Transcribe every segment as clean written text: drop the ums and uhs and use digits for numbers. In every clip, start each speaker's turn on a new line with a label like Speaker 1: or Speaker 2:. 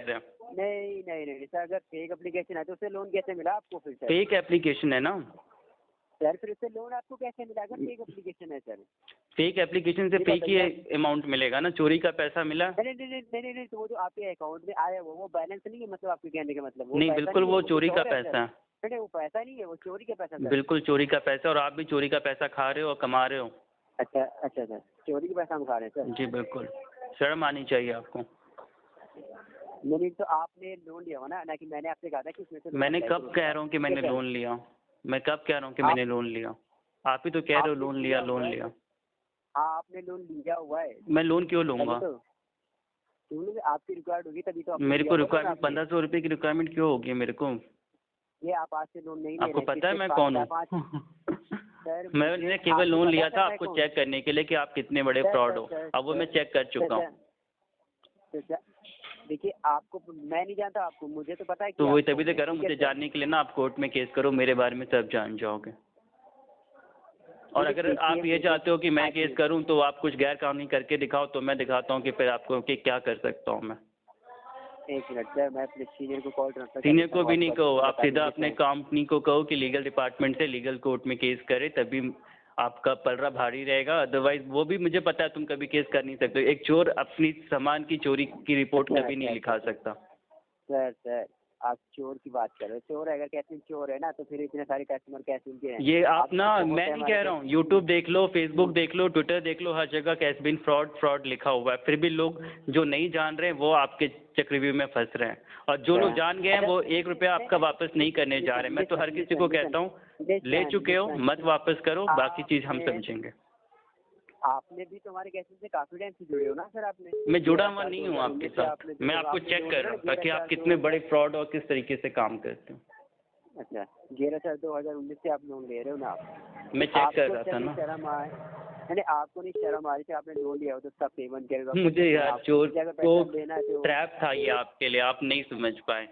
Speaker 1: रहे हैं।
Speaker 2: नहीं नहीं नहीं सर, अगर फेक एप्लीकेशन है तो उससे लोन कैसे मिला आपको फिर सर?
Speaker 1: फेक एप्लीकेशन है ना
Speaker 2: सर फिर उससे लोन आपको कैसे मिला अगर फेक एप्लीकेशन है सर?
Speaker 1: फेक एप्लीकेशन से फेक ही अमाउंट मिलेगा ना, चोरी का पैसा मिला।
Speaker 2: नहीं नहीं नहीं नहीं नहीं, तो वो जो आपके अकाउंट में आया वो बैलेंस नहीं है, मतलब आपके कहने का मतलब वो
Speaker 1: नहीं
Speaker 2: पैसा
Speaker 1: बिल्कुल
Speaker 2: नहीं है,
Speaker 1: वो
Speaker 2: कुछ
Speaker 1: चोरी का
Speaker 2: और है
Speaker 1: पैसा है।
Speaker 2: सर? नहीं वो पैसा नहीं है, वो चोरी का पैसा सर।
Speaker 1: बिल्कुल चोरी का पैसा, और आप भी चोरी का पैसा खा रहे हो और कमा रहे हो।
Speaker 2: अच्छा अच्छा सर, चोरी का पैसा हम खा रहे हैं सर?
Speaker 1: जी बिल्कुल, शर्म आनी चाहिए आपको।
Speaker 2: नहीं तो आपने लोन लिया हो ना कि मैंने आपसे कहा था कि उसमें से
Speaker 1: मैंने कब कह रहा हूँ कि मैंने लोन लिया? मैं कब कह रहा हूँ कि मैंने लोन लिया? आप ही तो कह रहे हो लोन लिया लोन लिया।
Speaker 2: हाँ आपने लोन लिया हुआ है।
Speaker 1: मैं लोन क्यों लूँगा?
Speaker 2: आपकी रिक्वायर्ड होगी तभी तो
Speaker 1: मेरे को रिक्वायरमेंट 1500 रुपये की रिक्वायरमेंट क्यों होगी मेरे को?
Speaker 2: ये आप आज से लोन नहीं ले
Speaker 1: आपको
Speaker 2: रहे हैं,
Speaker 1: पता है मैं कौन हूँ? मैंने केवल लोन लिया था आपको चेक करने के लिए कि आप कितने बड़े फ्रॉड हो। अब वो मैं चेक कर चुका हूँ।
Speaker 2: देखिए आपको मैं नहीं जानता, आपको मुझे तो पता है।
Speaker 1: तो वही तभी तो कह रहा हूँ, मुझे जानने के लिए ना आप कोर्ट में केस करो, मेरे बारे में सब जान जाओगे। और अगर आप ये चाहते हो कि मैं केस करूं तो आप कुछ गैर कानूनी करके दिखाओ, तो मैं दिखाता हूं कि फिर आपको कि क्या कर सकता हूं मैं।
Speaker 2: एक मिनट सर, मैं अपने सीनियर को कॉल ट्रांसफर।
Speaker 1: सीनियर को भी नहीं कहो, आप सीधा अपने कंपनी को कहो कि लीगल डिपार्टमेंट से लीगल कोर्ट में केस करे, तभी आपका पलड़ा भारी रहेगा। अदरवाइज वो भी मुझे पता है तुम कभी केस कर नहीं सकते। एक चोर अपनी सामान की चोरी की रिपोर्ट कभी नहीं लिखा सकता।
Speaker 2: सर आप चोर की बात कर रहे हो, चोर अगर कहते हैं चोर है ना तो फिर इतने सारे कस्टमर कैसे उनके हैं?
Speaker 1: ये आप ना, मैं नहीं कह रहा हूँ, यूट्यूब देख लो, फेसबुक देख लो, ट्विटर देख लो, हर जगह कैशबिन फ्रॉड फ्रॉड लिखा हुआ है। फिर भी लोग जो नहीं जान रहे हैं वो आपके चक्रव्यूह में फंस रहे हैं, और जो लोग जान गए हैं वो 1 रुपया आपका वापस नहीं करने जा रहे हैं। मैं तो हर किसी को कहता हूँ ले चुके हो मत वापस करो, बाकी चीज़ हम समझेंगे।
Speaker 2: आपने भी तो हमारे कैसे से काफी टाइम से जुड़े हो ना सर? आपने?
Speaker 1: मैं जुड़ा हुआ नहीं हूँ आपके साथ, मैं आपको चेक कर रहा था कि आप कितने बड़े फ्रॉड और किस तरीके से काम करते हो।
Speaker 2: अच्छा 11 सर 2019 से आप लोन ले रहे हो ना आप?
Speaker 1: मैं चेक कर रहा था ना।
Speaker 2: शर्म आए नहीं, आपको नहीं शर्म आ रही थी? आपने लोन लिया हो तो उसका पेमेंट करेगा।
Speaker 1: मुझे यार चोर को
Speaker 2: लेना है
Speaker 1: ट्रैप था ये आपके लिए, आप नहीं समझ पाए।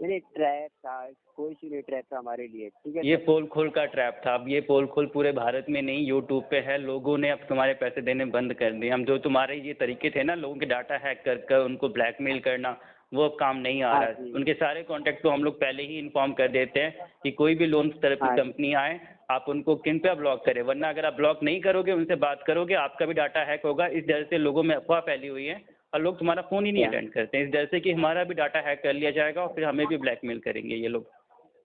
Speaker 2: नहीं ट्रैप था, कोई सी नहीं ट्रैप था हमारे लिए, ठीक है?
Speaker 1: ये पोल खोल का ट्रैप था। अब ये पोल खोल पूरे भारत में नहीं, यूट्यूब पे है। लोगों ने अब तुम्हारे पैसे देने बंद कर दिए। हम जो तुम्हारे ये तरीके थे ना लोगों के डाटा हैक कर कर उनको ब्लैकमेल करना, वो अब काम नहीं आ रहा है। उनके सारे कॉन्टैक्ट को हम लोग पहले ही इन्फॉर्म कर देते हैं कि कोई भी लोन तरफ की कंपनी आए आप उनको किन पे ब्लॉक करें, वरना अगर आप ब्लॉक नहीं करोगे, उनसे बात करोगे, आपका भी डाटा हैक होगा। इस डर से लोगों में अफवाह फैली हुई है और लोग तुम्हारा फ़ोन ही नहीं अटेंड करते हैं, इस डर से कि हमारा भी डाटा हैक कर लिया जाएगा और फिर हमें भी ब्लैकमेल करेंगे ये लोग।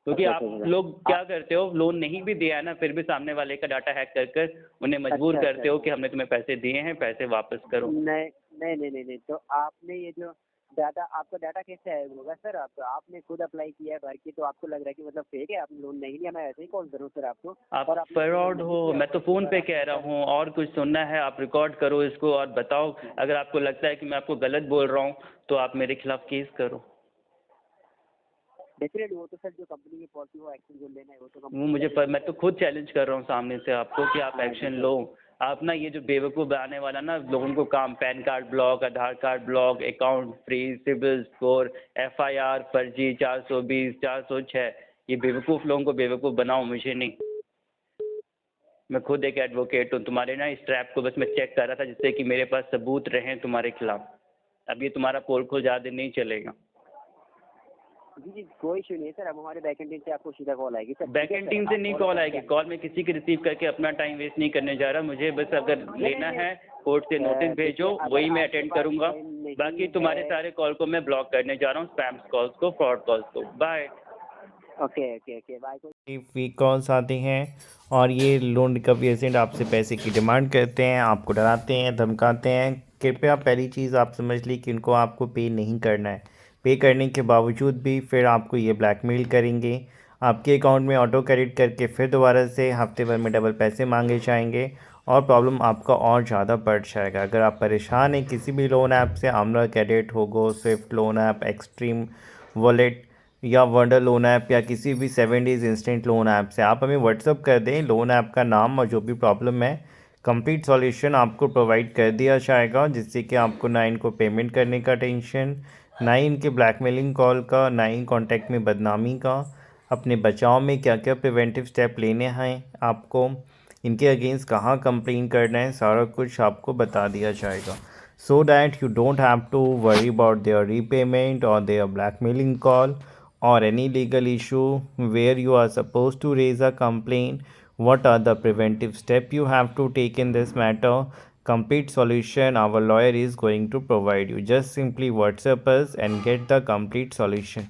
Speaker 1: क्योंकि आप लोग क्या करते हो, लोन नहीं भी दिया है ना फिर भी सामने वाले का डाटा हैक कर कर उन्हें मजबूर करते हो कि हमने तुम्हें पैसे दिए हैं, पैसे वापस करो।
Speaker 2: नहीं तो आपने ये जो डाटा, आपका डाटा कैसे हैक होगा सर? आपने खुद अप्लाई किया है भर के, तो आपको लग रहा है कि मतलब फेक है, आपने लोन नहीं लिया? मैं ऐसे ही कॉल करूँ सर आपको?
Speaker 1: आप फ्रॉड हो, मैं तो फ़ोन पे कह रहा हूँ। और कुछ सुनना है आप रिकॉर्ड करो इसको और बताओ। अगर आपको लगता है कि मैं आपको गलत बोल रहा हूँ तो आप मेरे खिलाफ केस करो।
Speaker 2: डेफिनेटली वो तो सर जो कंपनी की पॉलिसी वो एक्शन जो लेना है वो तो
Speaker 1: वो मुझे मैं तो खुद चैलेंज कर रहा हूँ सामने से आपको कि आप एक्शन लो। आप ना ये जो बेवकूफ़ आने वाला ना लोगों को काम, PAN card block, Aadhaar card block, account freeze, CIBIL score, FIR फर्जी, 420, 406, ये बेवकूफ़ लोगों को बेवकूफ़ बनाओ, मुझे नहीं। मैं खुद एक एडवोकेट हूँ। तुम्हारे ना इस ट्रैप को बस मैं चेक कर रहा था जिससे कि मेरे पास सबूत रहें तुम्हारे खिलाफ। अब ये तुम्हारा पोल खोल ज़्यादा नहीं चलेगा।
Speaker 2: जी कोई इशू नहीं है सर, अब हमारे बैकएंड टीम से आपको सीधा कॉल आएगी सर।
Speaker 1: बैकएंड टीम से नहीं कॉल आएगी, कॉल मैं किसी की रिसीव करके अपना टाइम वेस्ट नहीं करने जा रहा। मुझे बस अगर लेना है कोर्ट से नोटिस भेजो, वही मैं अटेंड करूंगा। बाकी तुम्हारे सारे कॉल को मैं ब्लॉक करने जा रहा हूँ, स्पैम कॉल्स को, फ्रॉड कॉल्स को। Bye.
Speaker 2: Okay bye.
Speaker 3: Fake calls आते हैं और ये लोन रिकवरी एजेंट आपसे पैसे की डिमांड करते हैं, आपको डराते हैं, धमकाते हैं। कृपया पहली चीज़ आप समझ ली कि इनको आपको पे नहीं करना है। पे करने के बावजूद भी फिर आपको ये ब्लैकमेल करेंगे, आपके अकाउंट में ऑटो क्रेडिट करके फिर दोबारा से हफ्ते भर में डबल पैसे मांगे जाएंगे और प्रॉब्लम आपका और ज़्यादा बढ़ जाएगा। अगर आप परेशान हैं किसी भी लोन ऐप से, आमला क्रेडिट, होगो, Swift loan app, extreme wallet या वंडर लोन ऐप या किसी भी 7 डेज़ इंस्टेंट लोन ऐप से, आप हमें व्हाट्सअप कर दें लोन ऐप का नाम और जो भी प्रॉब्लम है, कंप्लीट सॉल्यूशन आपको प्रोवाइड कर दिया जाएगा, जिससे कि आपको ना इनको पेमेंट करने का टेंशन, ना ही इनके ब्लैकमेलिंग कॉल का, ना ही कॉन्टैक्ट में बदनामी का। अपने बचाव में क्या क्या प्रिवेंटिव स्टेप लेने हैं, आपको इनके अगेंस्ट कहाँ कंप्लेन करना है, सारा कुछ आपको बता दिया जाएगा। so that you don't have to worry about their repayment or their blackmailing call or any legal issue where you are supposed to raise a complaint. What are the preventive steps you have to take in this matter? Complete solution our lawyer is going to provide you. Just simply WhatsApp us and get the complete solution.